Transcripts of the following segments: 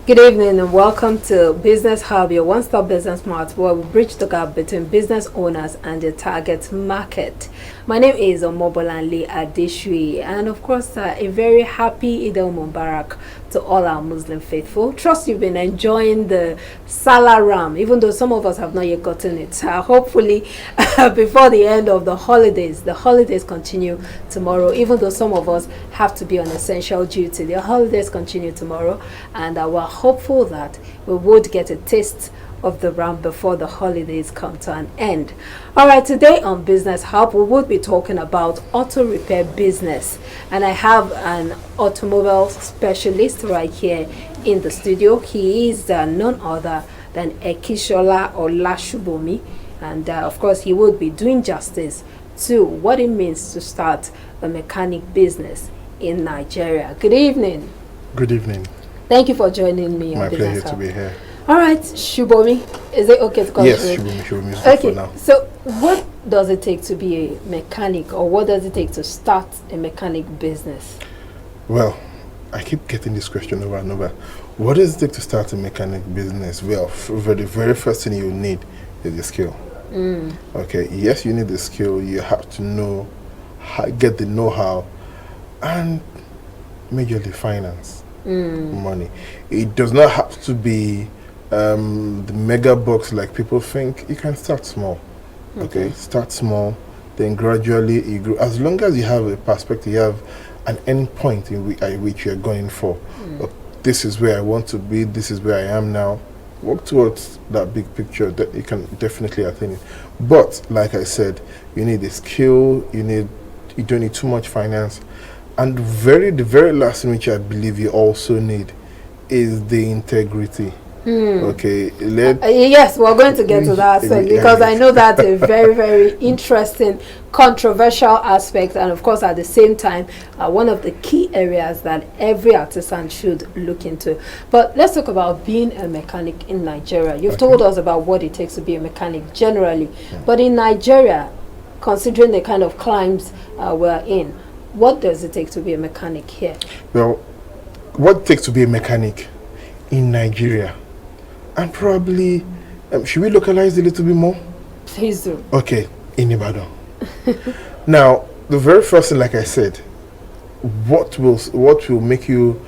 Good evening and welcome to Business Hub, your one-stop business mart where we bridge the gap between business owners and the target market. My name is Omobolanle Adesuyi, and of course a very happy Eid al-Mubarak to all our Muslim faithful. Trust you've been enjoying the Salah Ram, even though some of us have not yet gotten it. Hopefully before the end of the holidays continue tomorrow, even though some of us have to be on essential duty. The holidays continue tomorrow, and we're hopeful that we would get a taste of the ram before the holidays come to an end. All right, today on Business Hub, we will be talking about auto repair business, and I have an automobile specialist right here in the studio. He is none other than Ekisola or Olasubomi, and of course he would be doing justice to what it means to start a mechanic business in Nigeria. Good evening. Good evening. Thank you for joining me. My pleasure to be here. All right, Shubomi, is it okay to call you? Yes, Shubomi is okay, for now. So what does it take to be a mechanic, or what does it take to start a mechanic business? Well, I keep getting this question over and over. What does it take to start a mechanic business? Well, the very first thing you need is the skill. Okay, yes, you need the skill. You have to know, get the know-how, and majorly finance. Money. It does not have to be the mega bucks like people think. You can start small. Okay, start small, then gradually you grow. As long as you have a perspective, you have an end point in which you're going for. This is where I want to be. This is where I am now. Work towards that big picture. That you can definitely attain it. But like I said, you need the skill. You don't need too much finance. And the very last thing which I believe you also need is the integrity. Okay. Yes, we're going to get to that soon, because I know that's a very interesting, controversial aspect, and of course at the same time one of the key areas that every artisan should look into. But let's talk about being a mechanic in Nigeria. You've told us about what it takes to be a mechanic generally, but in Nigeria, considering the kind of climes we're in, what does it take to be a mechanic here? Well, what it takes to be a mechanic in Nigeria, and probably, should we localize a little bit more? Please do. Okay, in Ibadan. Now, the very first thing, like I said, what will make you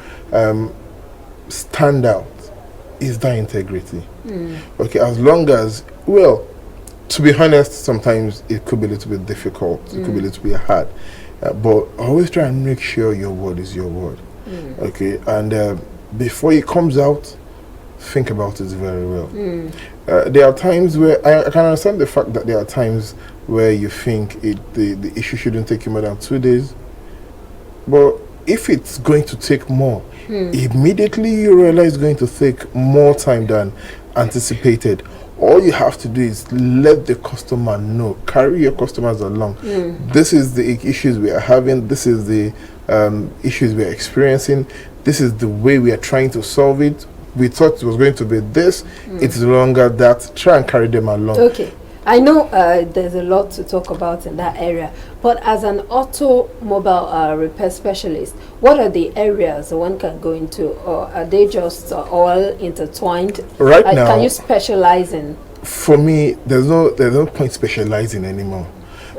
stand out is that integrity. Okay, as long as, well, to be honest, sometimes it could be a little bit difficult, it could be a little bit hard. But always try and make sure your word is your word. Okay, and before it comes out, think about it very well. There are times where I can understand the fact that there are times where you think the issue shouldn't take you more than 2 days. But if it's going to take more, immediately you realize it's going to take more time than anticipated. All you have to do is let the customer know. Carry your customers along. This is the issues we are having. This is the issues we are experiencing. This is the way we are trying to solve it. We thought it was going to be this. It's no longer that. Try and carry them along. Okay. I know there's a lot to talk about in that area, but as an automobile repair specialist, what are the areas one can go into, or are they just all intertwined? Right now, can you specialize in? For me, there's no point specializing anymore,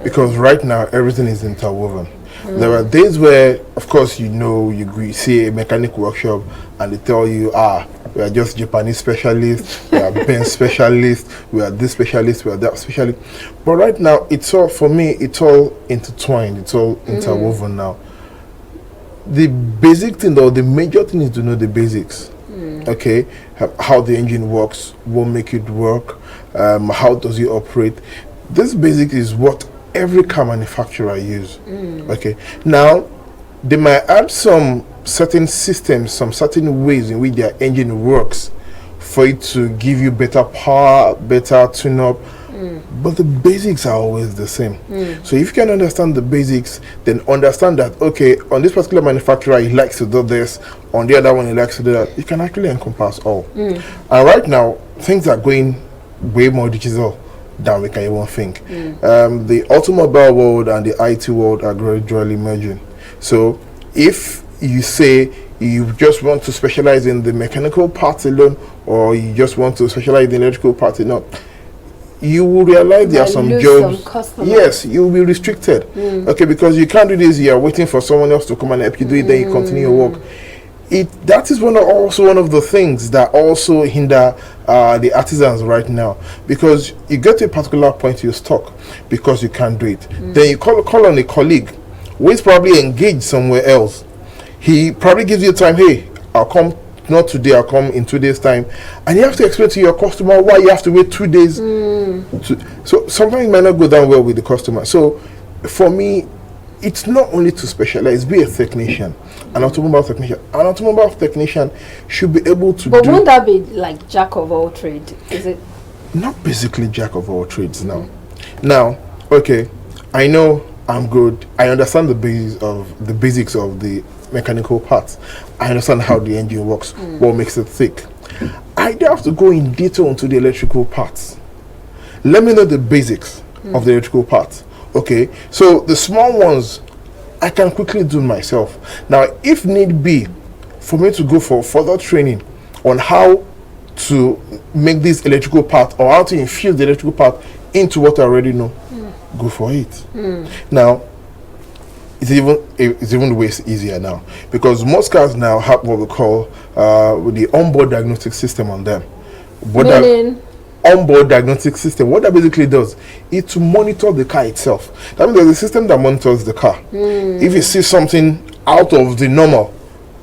because right now everything is interwoven. There are days where, of course, you see a mechanic workshop and they tell you, we are just Japanese specialists, we are Benz specialists, we are this specialist, we are that specialist. But right now, for me, it's all intertwined, it's all interwoven now. The basic thing, though, the major thing is to know the basics. Okay, how the engine works, what make it work, how does it operate. This basic is what every car manufacturer use. Okay, now they might add some certain systems, some certain ways in which their engine works for it to give you better power, better tune up, but the basics are always the same. So if you can understand the basics, then understand that, okay, on this particular manufacturer he likes to do this, on the other one he likes to do that. You can actually encompass all. And right now things are going way more digital than we can even think. The automobile world and the IT world are gradually merging. So if you say you just want to specialize in the mechanical parts alone, or you just want to specialize in the electrical parts alone, you will realize there are some jobs. Yes, you will be restricted. Okay, because you can't do this. You are waiting for someone else to come and help you do it. Then you continue your work. That is also one of the things that also hinder the artisans right now, because you get to a particular point you're stuck because you can't do it. Then you call on a colleague who is probably engaged somewhere else. He probably gives you time. Hey, I'll come. Not today, I'll come in 2 days time, and you have to explain to your customer why you have to wait 2 days. So sometimes it might not go down well with the customer. So for me, it's not only to specialize, be a technician, an automobile technician. An automobile technician should be able to But won't that be like jack of all trades? Is it not basically jack of all trades now? Now, okay, I know I'm good. I understand the basics of the mechanical parts. I understand how the engine works, what makes it thick. I don't have to go in detail into the electrical parts. Let me know the basics of the electrical parts. Okay, so the small ones I can quickly do myself. Now, if need be, for me to go for further training on how to make this electrical part or how to infuse the electrical part into what I already know, go for it. Now, it's even way easier now, because most cars now have what we call the onboard diagnostic system on them. Onboard diagnostic system, what that basically does is to monitor the car itself. That means there's a system that monitors the car. If you see something out of the normal,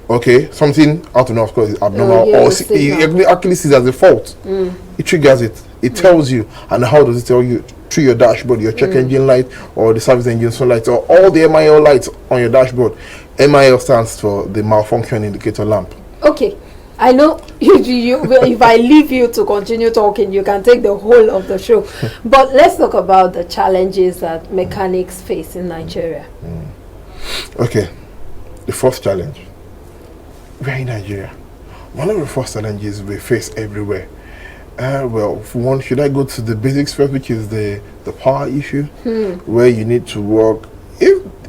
okay, something out of normal, of course, it's abnormal, or it actually sees as a fault, it triggers it. It tells you. And how does it tell you? Through your dashboard, your check engine light, or the service engine sun lights, or all the MIL lights on your dashboard. MIL stands for the malfunction indicator lamp. Okay, I know if I leave you to continue talking, you can take the whole of the show. But let's talk about the challenges that mechanics face in Nigeria. Okay, the first challenge. We're in Nigeria. One of the first challenges we face everywhere. Well, for one, should I go to the basics first, which is the power issue, where you need to work.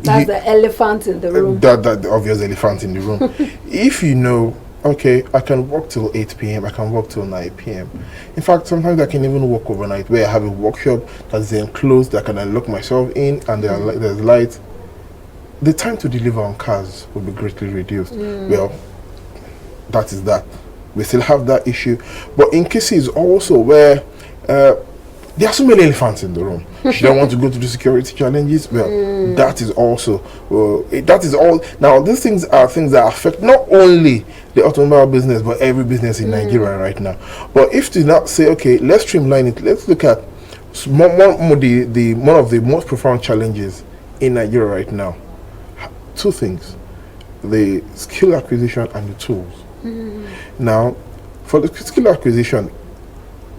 That's the elephant in the room. That the obvious elephant in the room. If you know, okay, I can work till 8 p.m., I can work till 9 p.m. In fact, sometimes I can even work overnight, where I have a workshop that's enclosed, that I can lock myself in, and there's light. The time to deliver on cars will be greatly reduced. Well, that is that. We still have that issue, but in cases also where there are so many elephants in the room, you don't want to go to the security challenges. Well, that is also that is all. Now, these things are things that affect not only the automobile business but every business in Nigeria right now. But if to not say, okay, let's streamline it, let's look at one of the most profound challenges in Nigeria right now. Two things: the skill acquisition and the tools. Now, for the skill acquisition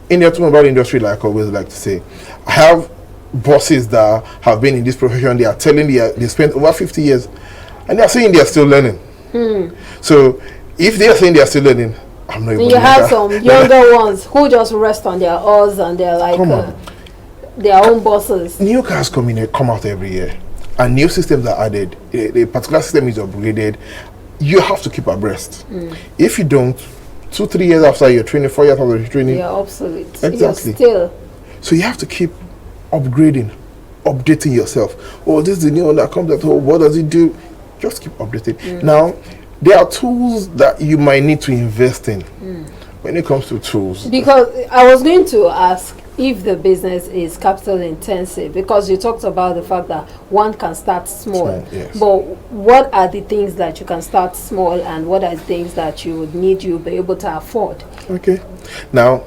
in the automobile industry, like I always like to say, I have bosses that have been in this profession. They are telling they spent over 50 years, and they are saying they are still learning. So, if they are saying they are still learning, I'm not even. You have some younger ones who just rest on their oars and they're like their own bosses. New cars come out every year, and new systems are added. The particular system is upgraded. You have to keep abreast. If you don't, 2-3 years after your training, 4 years after your training, you're obsolete. Exactly. You're still. So you have to keep upgrading, updating yourself. Oh, this is the new one that comes at home. What does it do? Just keep updating. Now, there are tools that you might need to invest in when it comes to tools. Because I was going to ask if the business is capital intensive, because you talked about the fact that one can start small. Yes. But what are the things that you can start small, and what are the things that you would need to be able to afford? Okay. Now,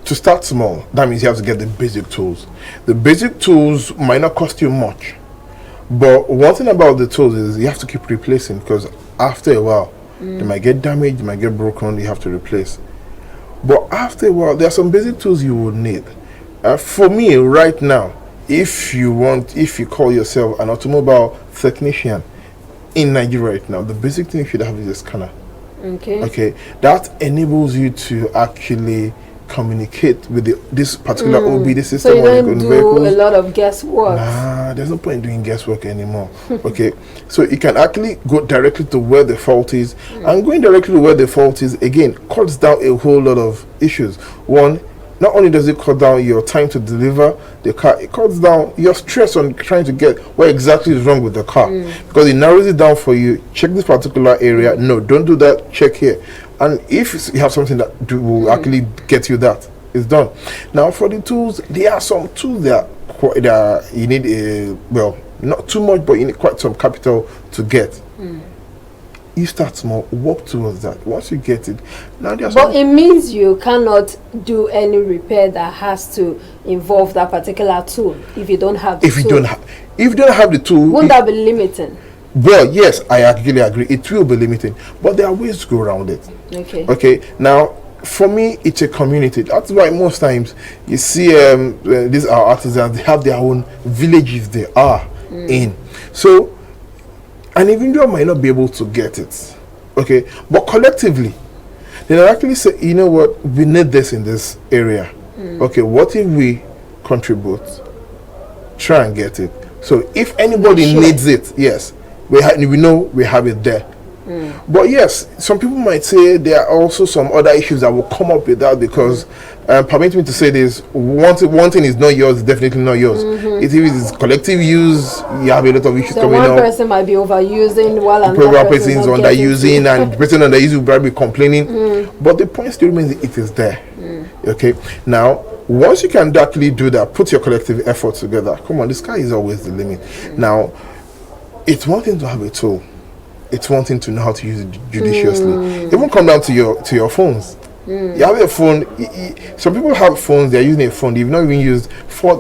to start small, that means you have to get the basic tools. The basic tools might not cost you much, but one thing about the tools is you have to keep replacing, because after a while, they might get damaged, they might get broken, you have to replace. But after a while, there are some basic tools you would need. For me, right now, if you call yourself an automobile technician in Nigeria right now, the basic thing you should have is a scanner. Okay. Okay. That enables you to actually communicate with this particular OBD So system you on don't the do vehicles. a lot of guesswork. Nah, there's no point in doing guesswork anymore. Okay, so you can actually go directly to where the fault is, and going directly to where the fault is again cuts down a whole lot of issues. One, not only does it cut down your time to deliver the car, it cuts down your stress on trying to get what exactly is wrong with the car, because it narrows it down for you. Check this particular area. No, don't do that. Check here. And if you have something that will actually get you that, it's done. Now for the tools, there are some tools that you need well, not too much, but you need quite some capital to get. You start small, work towards that. Once you get it, now there's. But it means you cannot do any repair that has to involve that particular tool if you don't have the tool. If you don't have the tool, won't that be limiting? Well, yes, I actually agree. It will be limiting, but there are ways to go around it. Okay. Okay. Now, for me, it's a community. That's why most times you see these are artisans. They have their own villages they are in. So, an individual might not be able to get it. Okay, but collectively, they'll actually say, you know what, we need this in this area. Okay, what if we contribute? Try and get it. So, if anybody needs it, yes. We know we have it there. But yes, some people might say there are also some other issues that will come up with that, because permit me to say this, one thing is not yours, definitely not yours. If it is collective use, you have a lot of issues So coming up. one person might be overusing while another person is underusing, and the person underusing will probably be complaining. But the point still remains, it is there. Okay, now once you can actually do that, put your collective effort together. Come on, the sky is always the limit. Now, it's one thing to have a tool. It's one thing to know how to use it judiciously. Even come down to your phones. You have a phone. Some people have phones. They are using a phone. They've not even used.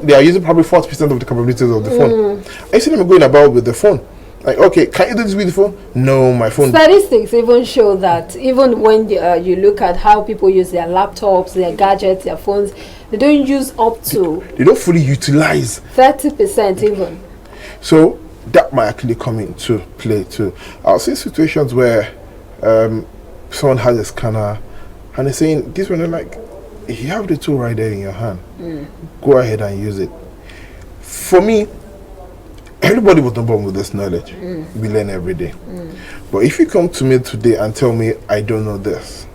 They are using probably 40% of the capabilities of the phone. I see them going about with the phone. Like, okay, can you do this with the phone? No, my phone. Statistics even show that even when you look at how people use their laptops, their gadgets, their phones, they don't use up to. They don't fully utilize 30% even. So that might actually come into play too. I'll see situations where someone has a scanner and they're saying, this one, they're like, you have the tool right there in your hand. Go ahead and use it. For me, everybody was not born with this knowledge. We learn every day. But if you come to me today and tell me I don't know this,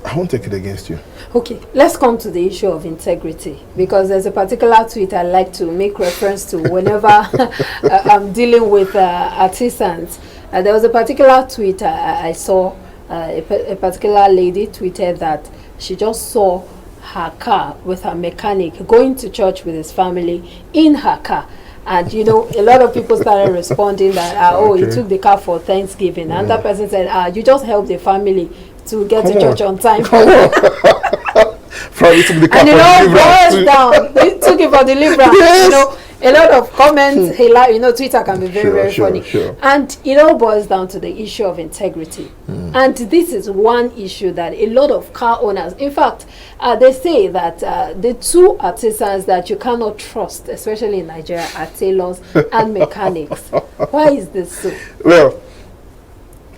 I won't take it against you. Okay, let's come to the issue of integrity, because there's a particular tweet I like to make reference to whenever I'm dealing with artisans. There was a particular tweet I saw. A particular lady tweeted that she just saw her car with her mechanic going to church with his family in her car. And you know, a lot of people started responding that, oh, he took the car for Thanksgiving. And that person said, you just helped the family to get to church on time. Probably took the car and you know, for down. They took it for deliverance. Yes. You know, a lot of comments. You know, Twitter can be very funny. And it all boils down to the issue of integrity. And this is one issue that a lot of car owners, in fact, they say that the two artisans that you cannot trust, especially in Nigeria, are tailors and mechanics. Why is this so? Well,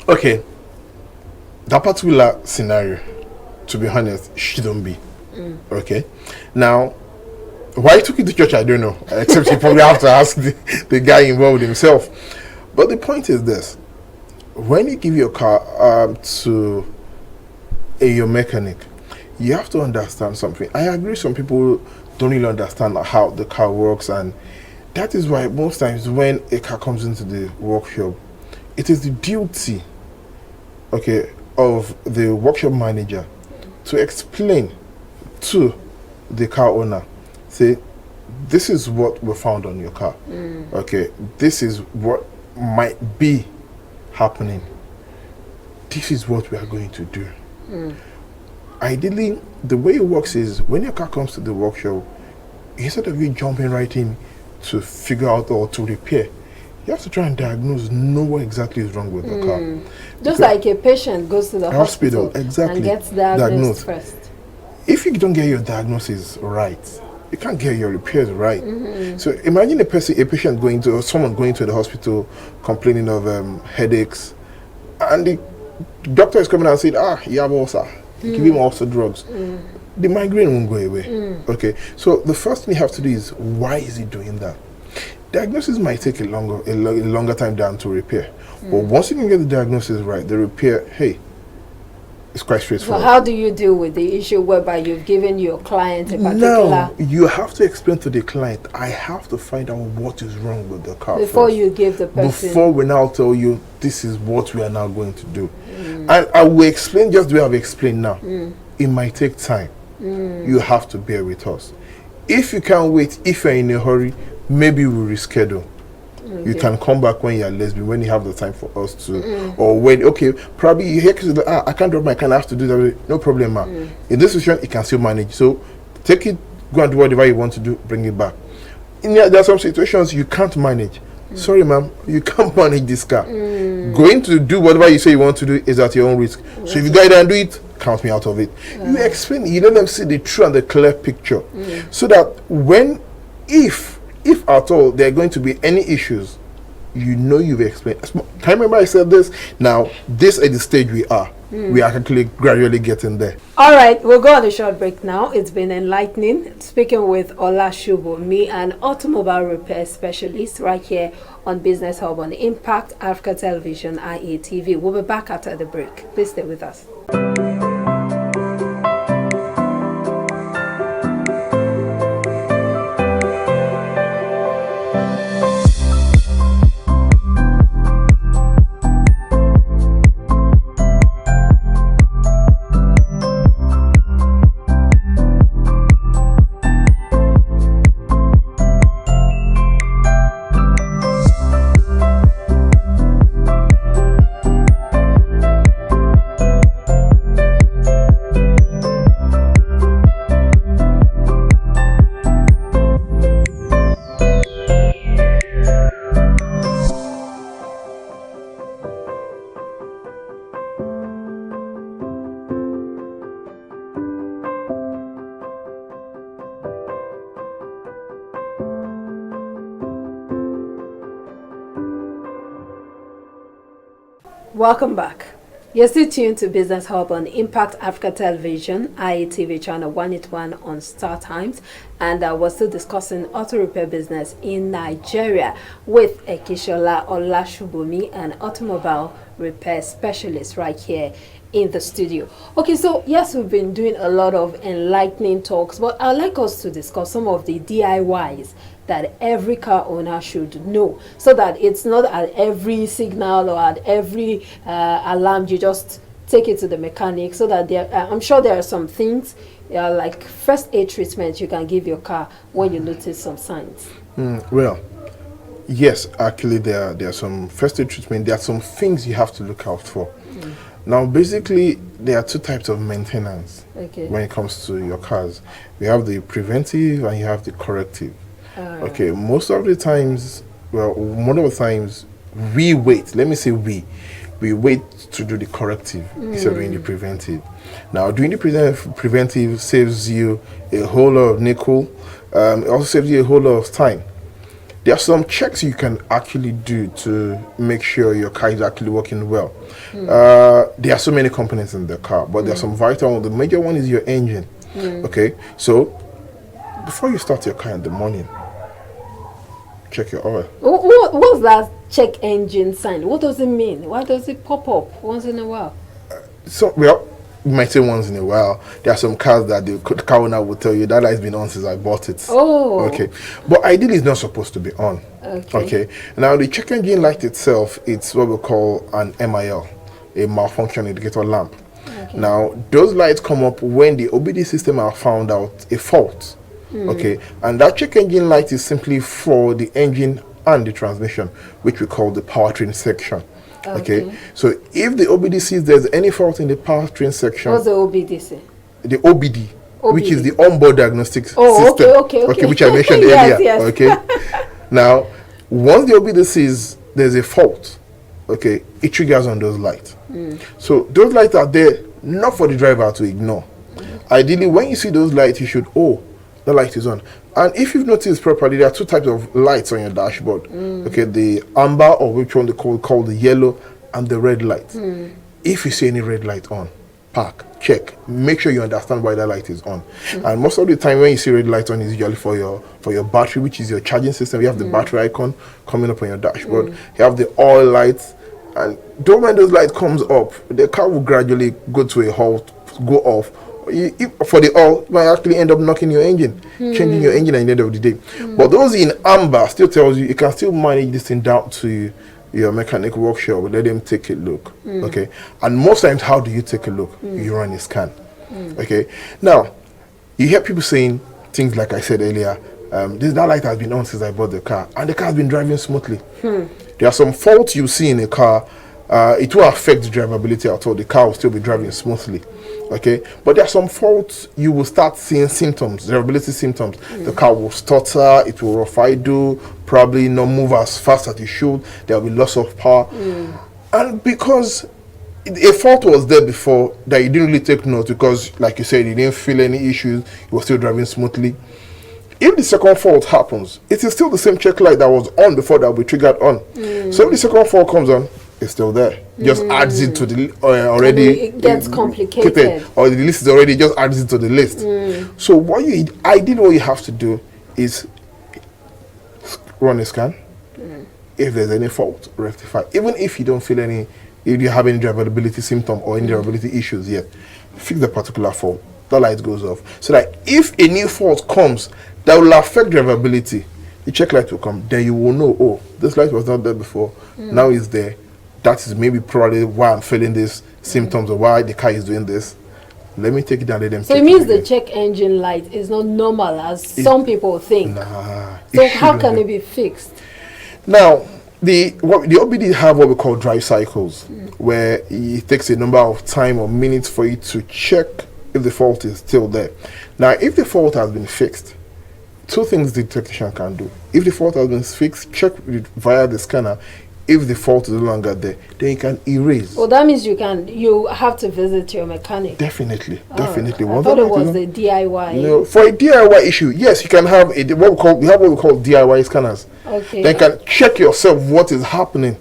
okay, that particular scenario, to be honest, shouldn't be. Okay, now why he took it to church, I don't know, except you probably have to ask the guy involved himself. But the point is this: when you give your car to your mechanic, you have to understand something. I agree, some people don't really understand how the car works, and that is why most times when a car comes into the workshop, it is the duty, okay, of the workshop manager to explain to the car owner, say, this is what we found on your car. Okay, this is what might be happening. This is what we are going to do. Ideally, the way it works is when your car comes to the workshop, instead of you jumping right in to figure out or to repair, you have to try and diagnose, know what exactly is wrong with the car. Just like a patient goes to the hospital exactly, and gets diagnosed first. If you don't get your diagnosis right, you can't get your repairs right. So imagine a patient going to, or someone going to the hospital complaining of headaches, and the doctor is coming and saying, you have ulcer. give him also drugs, the migraine won't go away. Okay, so the first thing you have to do is, why is he doing that? Diagnosis might take a longer time than to repair, but once you can get the diagnosis right, the repair, hey, it's quite straightforward. So how do you deal with the issue whereby you've given your client a particular... Now, you have to explain to the client, I have to find out what is wrong with the car before first. you give the person... Before we now tell you, this is what we are now going to do. And I will explain just the way I've explained now. It might take time. You have to bear with us. If you can't wait, if you're in a hurry, maybe we'll reschedule. You can come back when you're lesbian, when you have the time for us to, or when, okay, probably you hear, I can't drop my car, I have to do that. No problem, ma. In this situation, you can still manage. So take it, go and do whatever you want to do, bring it back. There are some situations you can't manage. Sorry, ma'am, you can't manage this car. Going to do whatever you say you want to do is at your own risk. So if you go ahead and do it, count me out of it. You explain, you let them see the true and the clear picture. So that when, if at all there are going to be any issues, you know you've explained. Can you remember I said this? Now, this is the stage we are. We are actually gradually getting there. All right, we'll go on a short break now. It's been enlightening speaking with Olasubomi, an automobile repair specialist, right here on Business Hub on Impact Africa Television, IATV. We'll be back after the break. Please stay with us. Welcome back. You're still tuned to Business Hub on Impact Africa Television, IATV channel 181 on Star Times, and we're still discussing auto repair business in Nigeria with Ekisola Olasubomi, an automobile repair specialist right here in the studio. Okay, so yes, we've been doing a lot of enlightening talks, but I'd like us to discuss some of the DIYs that every car owner should know, so that it's not at every signal or at every alarm you just take it to the mechanic. So that I'm sure there are some things like first aid treatment you can give your car when you notice some signs. Well, yes, actually there are some first aid treatment. There are some things you have to look out for. Now, basically, there are two types of maintenance when it comes to your cars. We have the preventive and you have the corrective. Okay, most of the times, well, one of the times we wait. Let me say we wait to do the corrective instead of doing the preventive. Now, doing the preventive saves you a whole lot of nickel. It also saves you a whole lot of time. There are some checks you can actually do to make sure your car is actually working well. There are so many components in the car, but there are some vital ones. The major one is your engine. Okay, so before you start your car in the morning, check your oil. What's that check engine sign? What does it mean? Why does it pop up once in a while? Well, you might say once in a while. There are some cars that the car owner will tell you that light's been on since I bought it. Oh. Okay. But ideally it's not supposed to be on. Okay. Now the check engine light itself, it's what we call an MIL, a malfunction indicator lamp. Now those lights come up when the OBD system have found out a fault. Okay, and that check engine light is simply for the engine and the transmission, which we call the powertrain section. Okay, so if the OBD sees there's any fault in the powertrain section, what's the OBD? The OBD, which is the onboard diagnostic system. Okay, which I mentioned earlier. Yes. Okay, now once the OBD sees there's a fault, okay, it triggers on those lights. So those lights are there not for the driver to ignore. Ideally, when you see those lights, you should the light is on. And if you've noticed properly, there are two types of lights on your dashboard. Okay, the amber, or which one they call the yellow, and the red light. If you see any red light on, park. Check. Make sure you understand why that light is on. And most of the time when you see red light on is usually for your battery, which is your charging system. You have the battery icon coming up on your dashboard. You have the oil lights, and though when those lights comes up, the car will gradually go to a halt, go off. For the oil, you might actually end up knocking your engine, changing your engine at the end of the day. But those in amber still tells you can still manage this thing down to your mechanic workshop. Let them take a look. Okay, and most times, how do you take a look? You run a scan. Okay, now you hear people saying things like I said earlier. That light has been on since I bought the car, and the car has been driving smoothly. There are some faults you see in a car. It will affect the drivability at all. The car will still be driving smoothly. Okay, but there are some faults you will start seeing symptoms, drivability symptoms. The car will stutter, it will rough idle, probably not move as fast as it should. There will be loss of power, and because a fault was there before that you didn't really take note, because like you said, you didn't feel any issues, you were still driving smoothly. If the second fault happens, it is still the same check light that was on before that will be triggered on. So if the second fault comes on, it's still there. Just adds it to the already. It gets complicated. Or the list is already just adds it to the list. So what you have to do is run a scan. If there's any fault, rectify. Even if you don't feel any, if you have any drivability symptom or any drivability issues yet, fix the particular fault. The light goes off. So that if a new fault comes that will affect drivability, the check light will come. Then you will know, oh, this light was not there before. Now it's there. That is maybe probably why I'm feeling these symptoms or why the car is doing this. Let me take it down, let them so check it means it the again. check engine light is not normal as some people think. Nah, So how can it be fixed? Now, the OBD have what we call drive cycles, where it takes a number of time or minutes for you to check if the fault is still there. Now, if the fault has been fixed, two things the technician can do. If the fault has been fixed, check it via the scanner. If the fault is no longer there, then you can erase. Well, that means you have to visit your mechanic. Definitely. I thought Once it was the DIY. No, for a DIY issue, yes, you can have we have what we call DIY scanners. Okay. Then you can check yourself what is happening.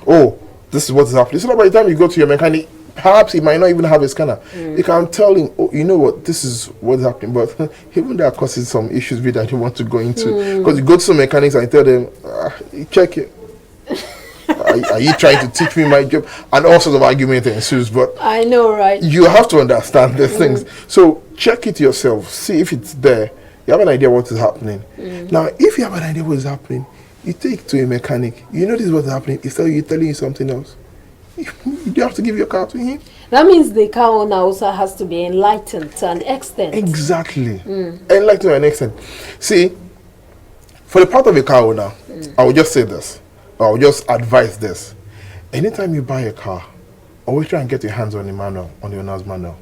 Oh, this is what is happening. So by the time you go to your mechanic, perhaps he might not even have a scanner. You can tell him, oh, you know what, this is what's happening. But even that causes some issues with that you want to go into. Because you go to some mechanics and tell them, check it. Are you trying to teach me my job? And all sorts of argument ensues. But I know, right? you have to understand these things. So check it yourself. See if it's there. You have an idea what is happening. Now, if you have an idea what is happening, you take it to a mechanic. You notice what's happening. Instead of you telling you something else, you have to give your car to him. That means the car owner also has to be enlightened to an extent. Exactly. Enlightened to an extent. See, for the part of a car owner, I will just say this. I will just advise this. Anytime you buy a car, always try and get your hands on the manual, on the owner's manual.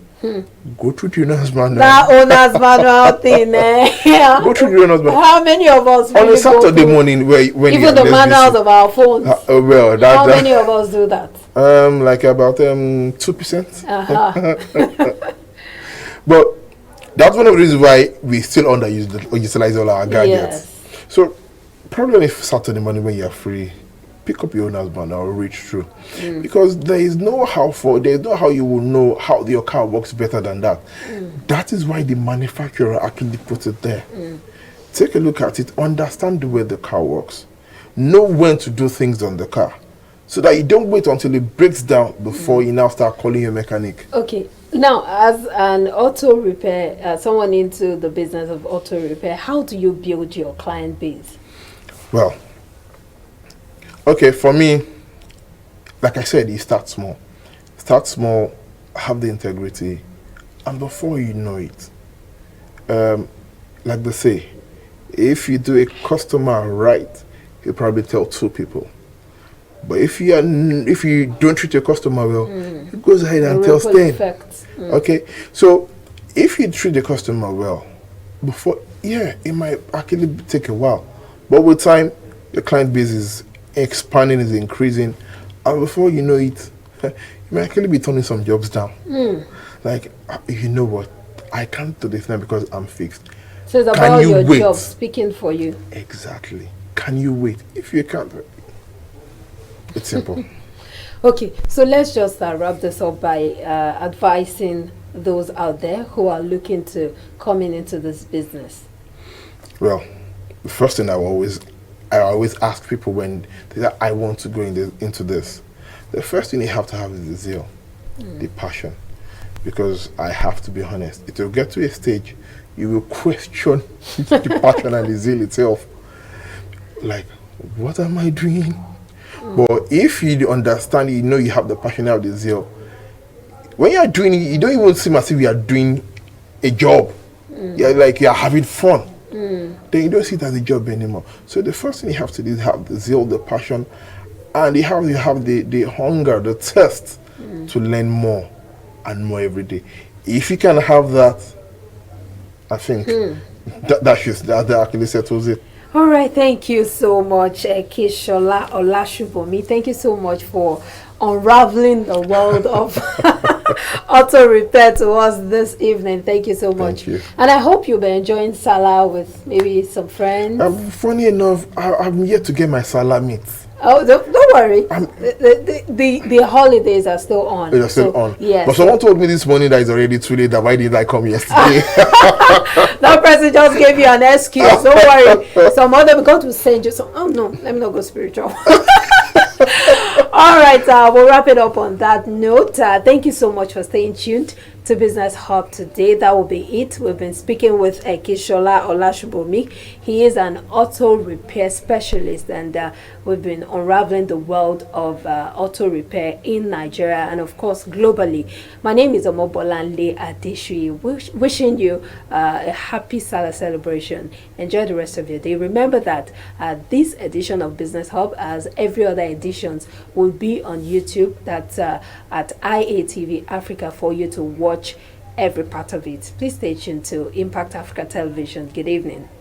Go through the owner's manual. That owner's manual thing, eh? Go through the owner's manual. How many of us On really a Saturday go morning, when even the manuals of our phones? Well, How many of us do that? like about 2%. But that's one of the reasons why we still utilize all our gadgets. Yes. So probably on a Saturday morning when you're free, pick up your owner's manual or read through, because there's no how you will know how your car works better than that. That is why the manufacturer actually put it there. Take a look at it, understand the way the car works, know when to do things on the car, so that you don't wait until it breaks down before you now start calling your mechanic. Okay. Now, as an auto repair, someone into the business of auto repair, how do you build your client base? Well, okay, for me, like I said, you start small. Start small, have the integrity, and before you know it, like they say, if you do a customer right, you probably tell 2 people. But if you don't treat your customer well, it goes ahead and tells 10. Okay, so if you treat the customer well, it might actually take a while. But with time, the client base is expanding, is increasing, and before you know it, you might actually be turning some jobs down. Like, you know what, I can't do this now because I'm fixed. So it's about your job speaking for you. Exactly. Can you wait? If you can't, it's simple. Okay, so let's just wrap this up by advising those out there who are looking to coming into this business. Well, the first thing I always ask people when they say I want to go into this. The first thing you have to have is the zeal, the passion, because I have to be honest. It will get to a stage you will question the passion and the zeal itself. Like, what am I doing? But if you understand, you know you have the passion, you have the zeal. When you are doing it, you don't even seem as if you are doing a job. You're like you are having fun. Then you don't see it as a job anymore. So the first thing you have to do is have the zeal, the passion, and you have the hunger, the thirst to learn more and more every day. If you can have that, I think that actually settles it. All right, thank you so much, Ekisola Olasubomi. Thank you so much for unraveling the world of auto repair to us this evening. Thank you so much. Thank you. And I hope you'll be enjoying Salah with maybe some friends. Funny enough, I'm yet to get my Salah meat. Oh, don't worry. The holidays are still on. They're still on. Yes. But someone told me this morning that it's already too late. That why didn't I come yesterday? That person just gave you an excuse. Don't worry. Some other God will send you some. Oh no, let me not go spiritual. All right, we'll wrap it up on that note. Thank you so much for staying tuned to Business Hub today. That will be it. We've been speaking with Ekisola Olasubomi. He is an auto repair specialist, and we've been unraveling the world of auto repair in Nigeria and, of course, globally. My name is Omobolanle Adesuyi. Wishing you a happy Salah celebration. Enjoy the rest of your day. Remember that this edition of Business Hub, as every other editions, will be on YouTube. That's at IATV Africa for you to watch every part of it. Please stay tuned to Impact Africa Television. Good evening.